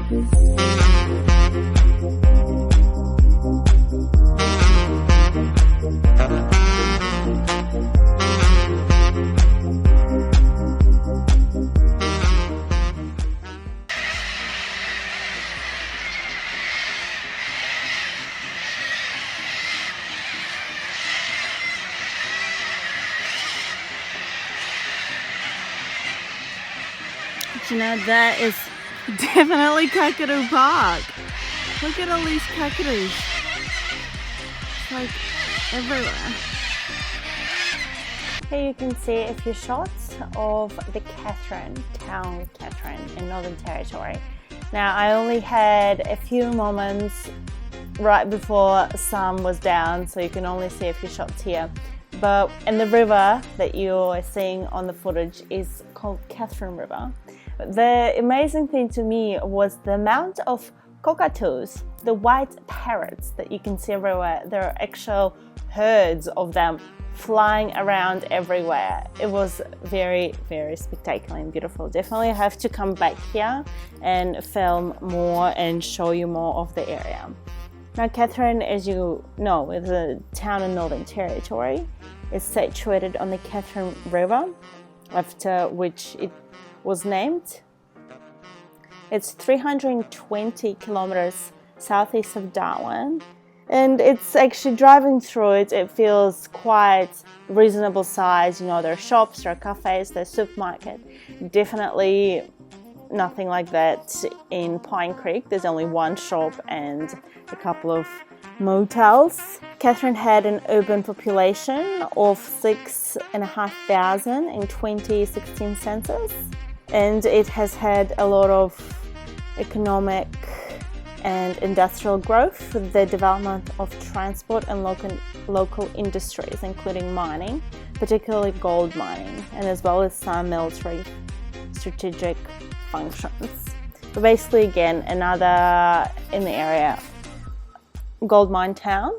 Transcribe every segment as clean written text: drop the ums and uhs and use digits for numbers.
You know, that is definitely Cockatoo Park. Look at all these cockatoos. It's like everywhere. Here you can see a few shots of the Katherine in Northern Territory. Now, I only had a few moments right before sun was down, so you can only see a few shots here. But and the river that you're seeing on the footage is called Katherine River. The amazing thing to me was the amount of cockatoos, the white parrots that you can see everywhere. There are actual herds of them flying around everywhere. It was very, very spectacular and beautiful. Definitely have to come back here and film more and show you more of the area. Now, Katherine, as you know, is a town in Northern Territory. It's situated on the Katherine River, after which it was named. It's 320 kilometers southeast of Darwin, and it's actually driving through it. It feels quite reasonable size. You know, there are shops, there are cafes, there's supermarket. Definitely nothing like that in Pine Creek. There's only one shop and a couple of motels. Katherine had an urban population of 6,500 in 2016 census, and it has had a lot of economic and industrial growth with the development of transport and local industries, including mining, particularly gold mining, and as well as some military strategic functions. But basically, again, another in the area gold mine town.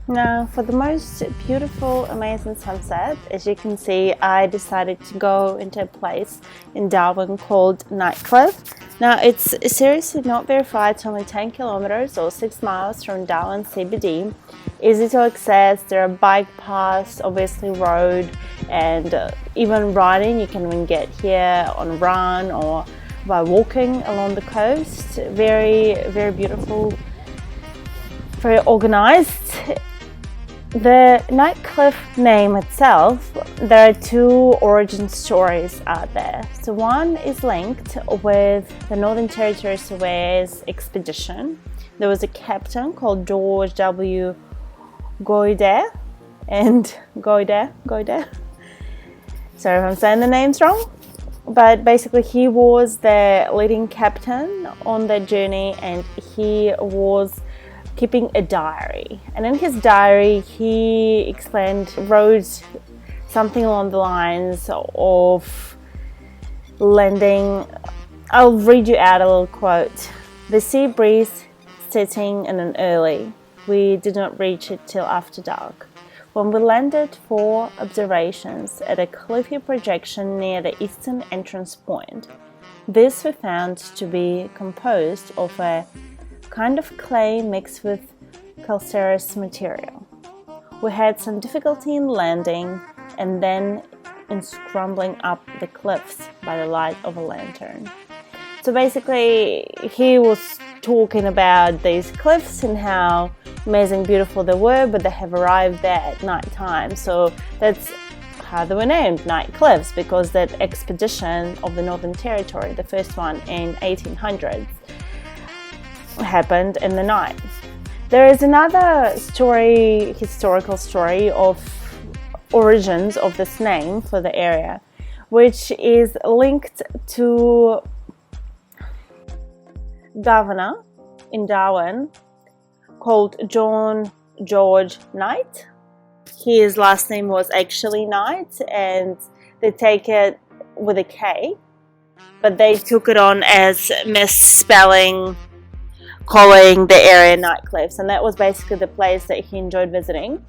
Now, for the most beautiful, amazing sunset, as you can see, I decided to go into a place in Darwin called Nighcliffs. Now, it's seriously not very far. It's only 10 kilometers or 6 miles from Darwin CBD. Easy to access. There are bike paths, obviously road, and even riding. You can even get here on run or by walking along the coast. Very, very beautiful, very organized. The Nighcliff name itself, there are two origin stories out there. So one is linked with the Northern Territory Surveyors expedition. There was a captain called George W. Goyder, sorry if I'm saying the names wrong, but basically he was the leading captain on that journey, and he was keeping a diary, and in his diary he wrote something along the lines of lending. I'll read you out a little quote. "The sea breeze setting in an early. We did not reach it till after dark. When we landed for observations at a cliffy projection near the eastern entrance point. This we found to be composed of a kind of clay mixed with calcareous material. We had some difficulty in landing and then in scrambling up the cliffs by the light of a lantern." So basically he was talking about these cliffs and how amazing, beautiful they were, but they have arrived there at night time. So that's how they were named Nighcliffs, because that expedition of the Northern Territory, the first one in 1800s, happened in the night. There is another historical story of origins of this name for the area, which is linked to governor in Darwin called John George Knight. His last name was actually Knight, and they take it with a K, but they took it on as misspelling, calling the area Nighcliffs, and that was basically the place that he enjoyed visiting.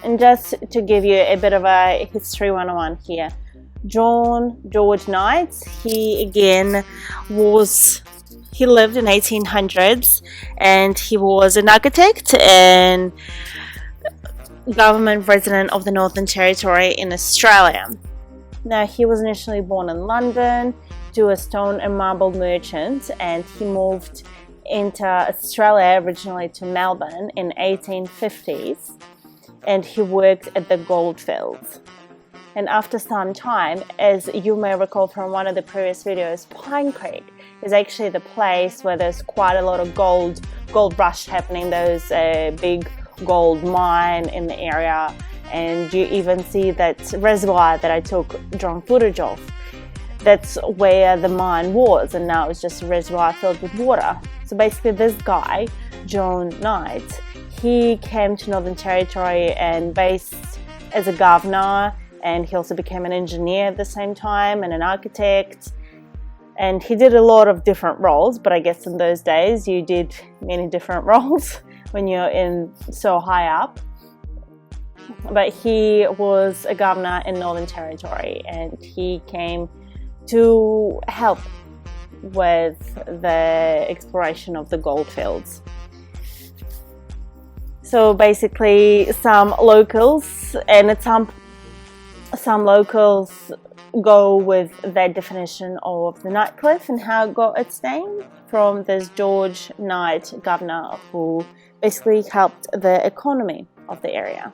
And just to give you a bit of a history 101 here, George Knight, he lived in 1800s, and he was an architect and government resident of the Northern Territory in Australia. Now, he was initially born in London to a stone and marble merchant, and he moved into Australia, originally to Melbourne, in 1850s, and he worked at the goldfields. And after some time, as you may recall from one of the previous videos, Pine Creek is actually the place where there's quite a lot of gold rush happening. There's a big gold mine in the area, and you even see that reservoir that I took drone footage of. That's where the mine was, and now it's just a reservoir filled with water. So basically this guy, John Knight, he came to Northern Territory and based as a governor, and he also became an engineer at the same time and an architect. And he did a lot of different roles, but I guess in those days you did many different roles when you're in so high up. But he was a governor in Northern Territory, and he came to help with the exploration of the goldfields. So basically some locals go with that definition of the Nighcliff and how it got its name from this George Knight governor who basically helped the economy of the area.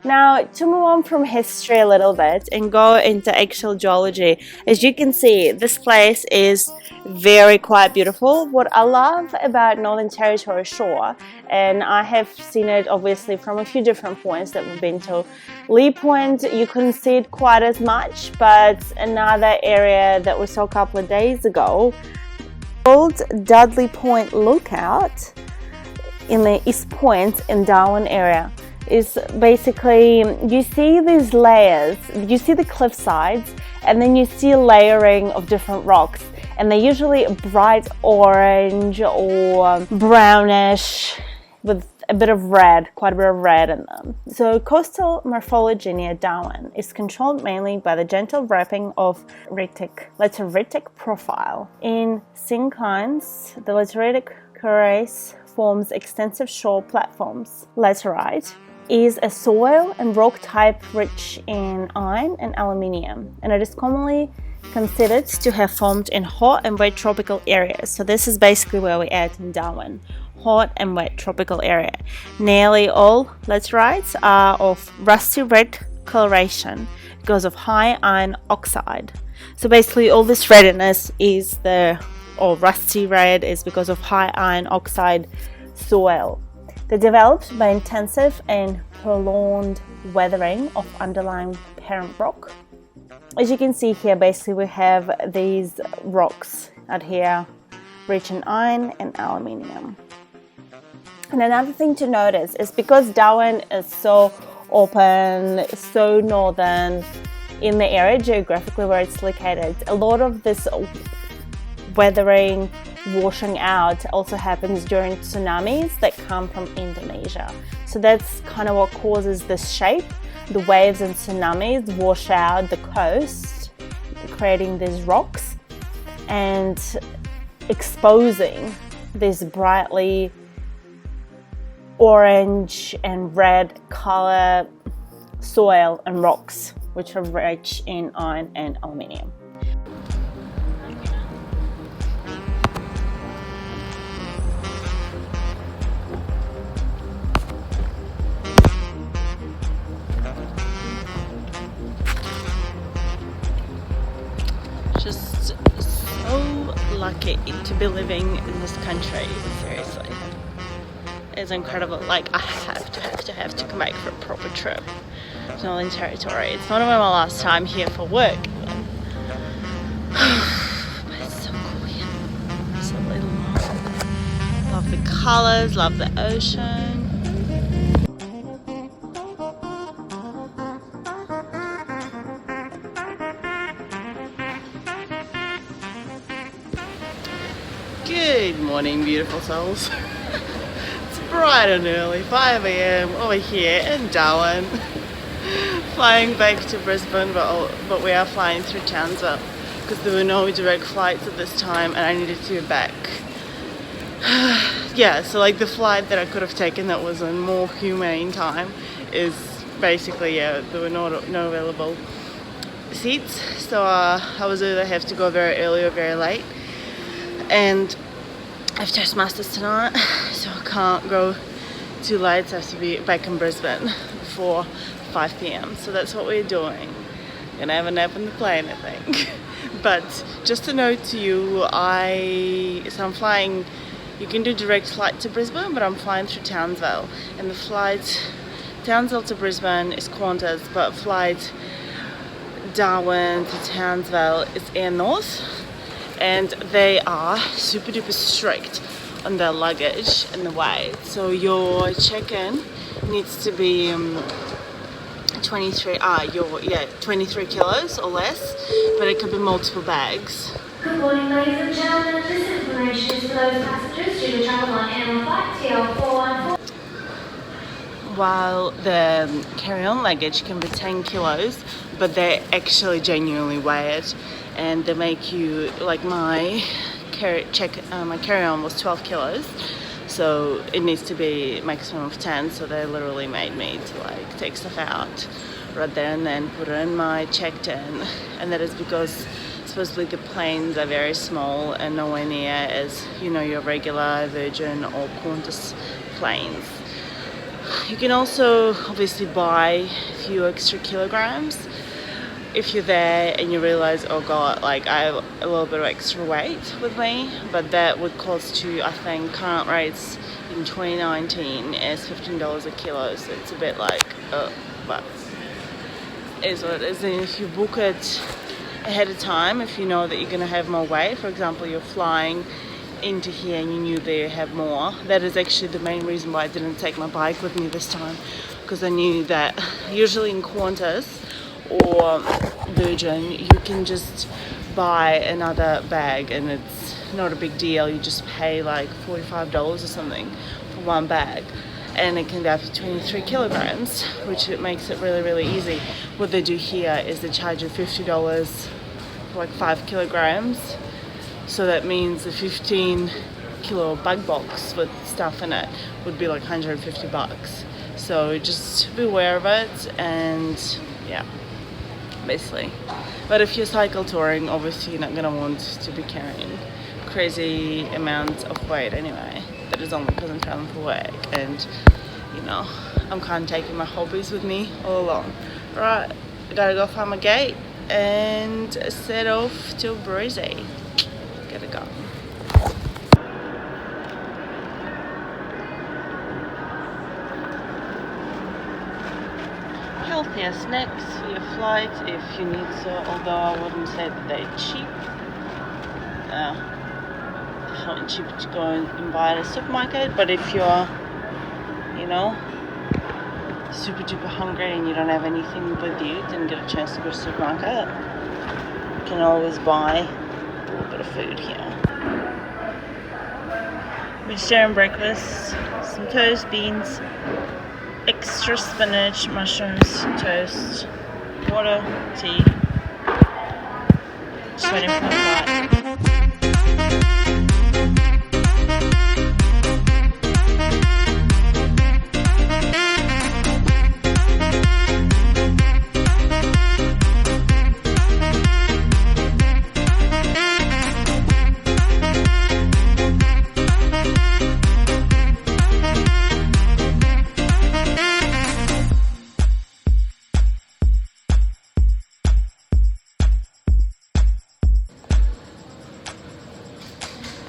Now, to move on from history a little bit and go into actual geology, as you can see, this place is very quite beautiful. What I love about Northern Territory shore, and I have seen it obviously from a few different points that we've been to. Lee Point, you couldn't see it quite as much, but another area that we saw a couple of days ago, called Dudley Point Lookout in the East Point in Darwin area, is basically, you see these layers, you see the cliff sides, and then you see a layering of different rocks, and they're usually bright orange or brownish with a bit of red, quite a bit of red in them. So coastal morphology near Darwin is controlled mainly by the gentle wrapping of lateritic profile. In synclines, the lateritic cuirass forms extensive shore platforms. Laterite is a soil and rock type rich in iron and aluminium, and it is commonly considered to have formed in hot and wet tropical areas. So this is basically where we're at in Darwin, hot and wet tropical area. Nearly all laterites are of rusty red coloration because of high iron oxide. So basically all this redness or rusty red is because of high iron oxide soil. They're developed by intensive and prolonged weathering of underlying parent rock. As you can see here, basically we have these rocks out here rich in iron and aluminium. And another thing to notice is because Darwin is so open, so northern in the area geographically where it's located, a lot of this weathering, washing out also happens during tsunamis that come from Indonesia. So that's kind of what causes this shape. The waves and tsunamis wash out the coast, creating these rocks and exposing this brightly orange and red color soil and rocks, which are rich in iron and aluminium. Just so lucky to be living in this country, seriously. It's incredible. Like, I have to come back for a proper trip to Northern Territory. It's not even my last time here for work. But it's so cool here. Absolutely love the colours, love the ocean. Good morning, beautiful souls. It's bright and early, 5 AM over here in Darwin. flying back to Brisbane, but we are flying through Townsville because there were no direct flights at this time and I needed to be back. Yeah, so like the flight that I could have taken that was a more humane time is basically, yeah, there were no available seats, so I was either have to go very early or very late, and I have Toastmasters tonight, so I can't go too late, so I have to be back in Brisbane before 5 p.m. So that's what we're doing. Gonna have a nap on the plane, I think. But just a note to you, so I'm flying, you can do direct flight to Brisbane, but I'm flying through Townsville, and the flight Townsville to Brisbane is Qantas, but flight Darwin to Townsville is AIRNORTH, and they are super duper strict on their luggage and the weight. So your check-in needs to be 23 kilos or less, but it could be multiple bags. Good morning, ladies and gentlemen. This information is for those passengers due to travel on AIRNORTH flight TL414. While the carry-on luggage can be 10 kilos, but they actually genuinely weigh it, and they make you, like my carry-on was 12 kilos, so it needs to be maximum of 10, so they literally made me to like take stuff out right there and then put it in my checked-in, and that is because supposedly the planes are very small and nowhere near as, you know, your regular Virgin or Qantas planes. You can also obviously buy a few extra kilograms if you're there and you realize, oh god, like I have a little bit of extra weight with me, but that would cost you, I think current rates in 2019 is $15 a kilo, so it's a bit like, but it is what it is. And if you book it ahead of time, if you know that you're going to have more weight, for example, you're flying into here and you knew they have more, that is actually the main reason why I didn't take my bike with me this time, because I knew that usually in Qantas or Virgin you can just buy another bag and it's not a big deal. You just pay like $45 or something for one bag, and it can be up to 23 kilograms, which it makes it really, really easy. What they do here is they charge you $50 for like 5 kilograms. So that means a 15 kilo bug box with stuff in it would be like 150 bucks. So just be aware of it, and yeah, basically. But if you're cycle touring, obviously you're not gonna want to be carrying crazy amounts of weight anyway. That is only because I'm traveling for work, and you know, I'm kind of taking my hobbies with me all along. Right, I gotta go find my gate and set off to Breezy. Gotta go. Healthier snacks for your flight if you need so, although I wouldn't say that they're cheap. It's not cheap to go and buy at a supermarket, but if you're, you know, super duper hungry and you don't have anything with you, didn't get a chance to go to the supermarket, you can always buy a little bit of food here. Vegetarian breakfast, some toast, beans, extra spinach, mushrooms, toast, water, tea. Just waiting for my flight.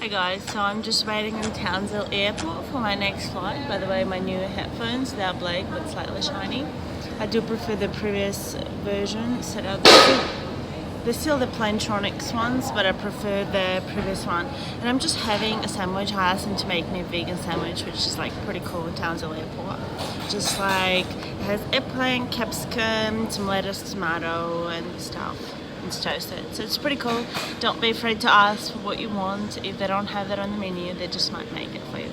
Hey guys, so I'm just waiting in Townsville Airport for my next flight. By the way, my new headphones, they're black but slightly shiny. I do prefer the previous version set out. They're still the Plantronics ones, but I prefer the previous one. And I'm just having a sandwich. I asked them to make me a vegan sandwich, which is like pretty cool in Townsville Airport. Just like, it has eggplant, capsicum, some lettuce, tomato and stuff. It's toasted, so it's pretty cool. Don't be afraid to ask for what you want. If they don't have that on the menu, they just might make it for you.